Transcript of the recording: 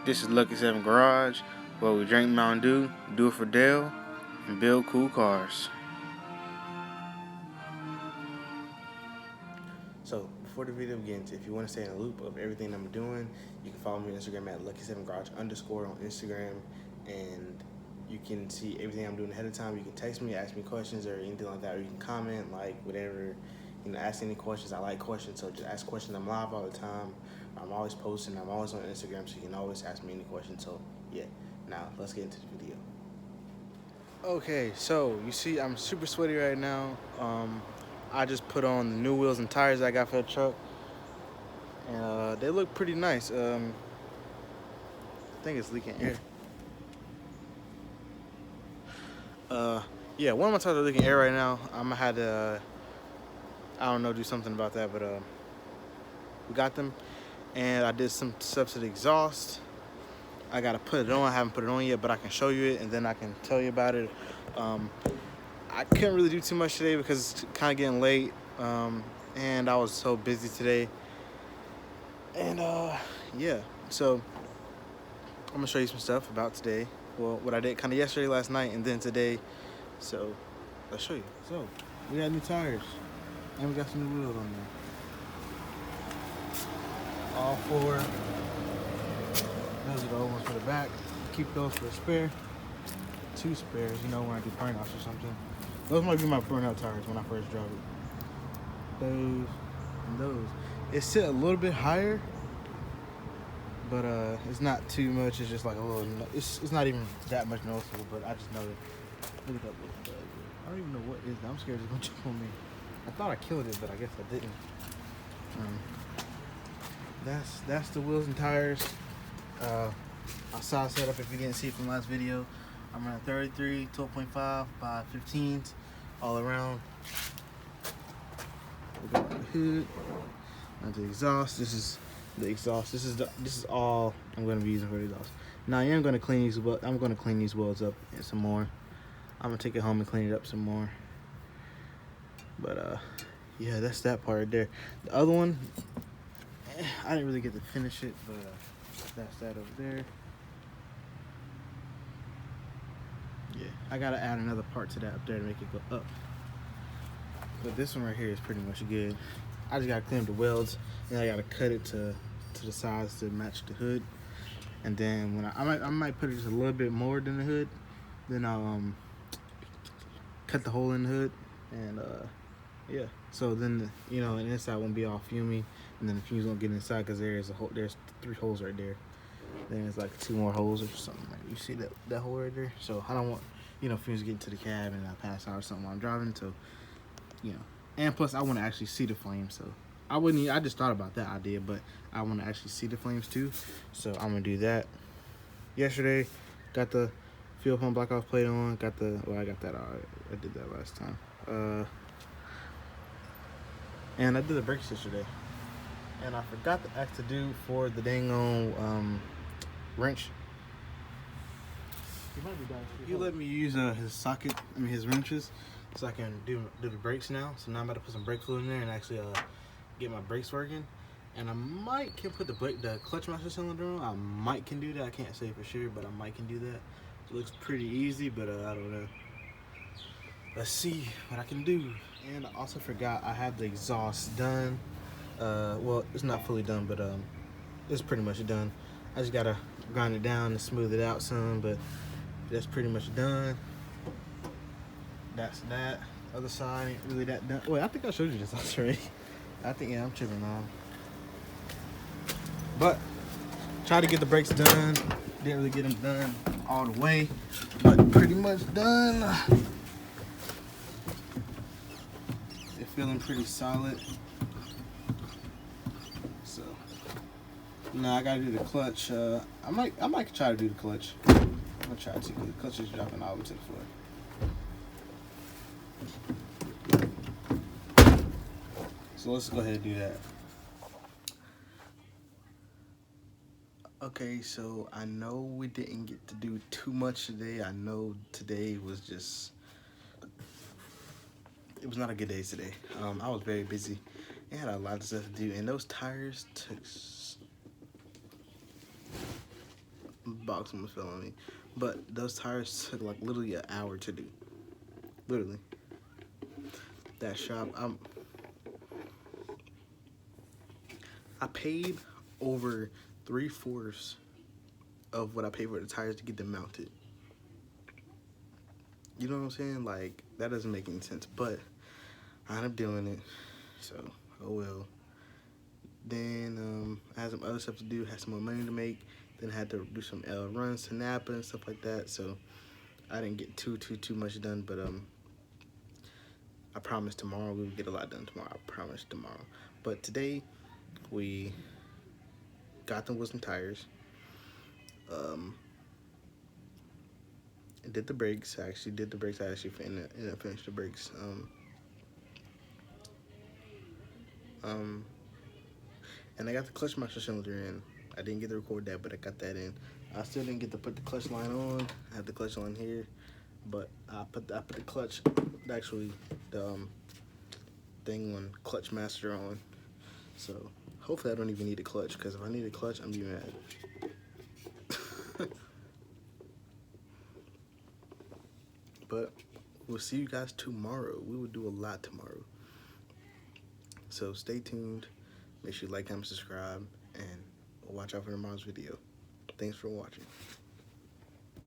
This is Lucky 7 Garage, where we drink Mountain Dew, do it for Dale, and build cool cars. So, before the video begins, if you want to stay in the loop of everything I'm doing, you can follow me on Instagram at Lucky7Garage_ on Instagram, and you can see everything I'm doing ahead of time. You can text me, ask me questions, or anything like that, or you can comment, like, whatever, ask any questions. I like questions, so just ask questions. I'm live all the time. I'm always posting. I'm always on Instagram, so you can always ask me any questions. So, yeah. Now, let's get into the video. Okay, so you see I'm super sweaty right now. I just put on the new wheels and tires I got for the truck, and they look pretty nice. I think it's leaking air. Yeah, one of my tires are leaking air right now. I'm gonna have to, I don't know, do something about that, but we got them, and I did some stuff to the exhaust. I gotta put it on. I haven't put it on yet, but I can show you it, and then I can tell you about it. I couldn't really do too much today because it's kind of getting late, and I was so busy today. And yeah, so I'm gonna show you some stuff about today. Well, what I did kind of yesterday, last night, and then today. So let's show you. So we got new tires, and we got some new wheels on there. All four. Those are the old ones for the back. Keep those for a spare. 2 spares, when I do burnouts or something. Those might be my burnout tires when I first drove it. Those and those. It's set a little bit higher, but it's not too much. It's just like a little. It's not even that much noticeable, but I just know it. Look at that little bug. I don't even know what is that. I'm scared it's gonna jump on me. I thought I killed it, but I guess I didn't. That's the wheels and tires. I saw setup if you didn't see it from last video. I'm running 33, 12.5 by 15s all around. We got the hood, and the exhaust. This is the exhaust. This is all I'm going to be using for the exhaust. Now I am going to clean these. I'm going to clean these welds up and some more. I'm gonna take it home and clean it up some more. But yeah, that's that part right there. The other one, I didn't really get to finish it, but that's that over there. Yeah, I gotta add another part to that up there to make it go up. But this one right here is pretty much good. I just gotta clean up the welds, and I gotta cut it to the size to match the hood. And then when I might put it just a little bit more than the hood. Then I'll cut the hole in the hood, and yeah. So then the inside won't be all fumy, and then the fumes won't get inside because there's 3 holes right there. Then it's like 2 more holes or something. Like you see that hole right there. So I don't want fumes getting to the cab and I pass out or something while I'm driving. So and plus I want to actually see the flames. So I just thought about that idea, but I want to actually see the flames too. So I'm gonna do that. Yesterday, got the fuel pump black off plate on. I got that already. I did that last time. And I did the brakes yesterday. And I forgot to ask to do for the dang on wrench. He let me use his wrenches, so I can do the brakes now. So now I'm about to put some brake fluid in there and actually get my brakes working. And I might can put the clutch master cylinder on. I might can do that. I can't say for sure, but I might can do that. It looks pretty easy, but I don't know. Let's see what I can do. And I also forgot I have the exhaust done. Well, it's not fully done, but it's pretty much done. I just gotta grind it down and smooth it out some, but that's pretty much done. That's that. Other side ain't really that done. Wait, I think I showed you this already. Yeah, I'm tripping now. But tried to get the brakes done. Didn't really get them done all the way, but pretty much done. They're feeling pretty solid. So now I gotta do the clutch. I might try to do the clutch. I'm gonna try to. The clutch is dropping all the way to the floor. So let's go ahead and do that. Okay, so I know we didn't get to do too much today. I know today was just, it was not a good day today. I was very busy and had a lot of stuff to do, and those tires took box almost fell on me. But those tires took like literally an hour to do. Literally. That shop, I paid over 3/4 of what I paid for the tires to get them mounted. You know what I'm saying? Like, that doesn't make any sense, but I ended up doing it, so oh well. Then I had some other stuff to do, had some more money to make, then I had to do some runs to Napa and stuff like that, so I didn't get too much done, but I promise tomorrow we will get a lot done tomorrow. I promise tomorrow. But today we got them with some tires. I did the brakes. I actually did the brakes. I actually ended up finished the brakes. And I got the clutch master cylinder in. I didn't get to record that, but I got that in. I still didn't get to put the clutch line on. I have the clutch line here, but I put the clutch, actually the thing on clutch master on. So hopefully I don't even need a clutch, because if I need a clutch, I'm be mad. But we'll see you guys tomorrow. We will do a lot tomorrow. So stay tuned. Make sure you like, comment, subscribe, and watch out for tomorrow's video. Thanks for watching.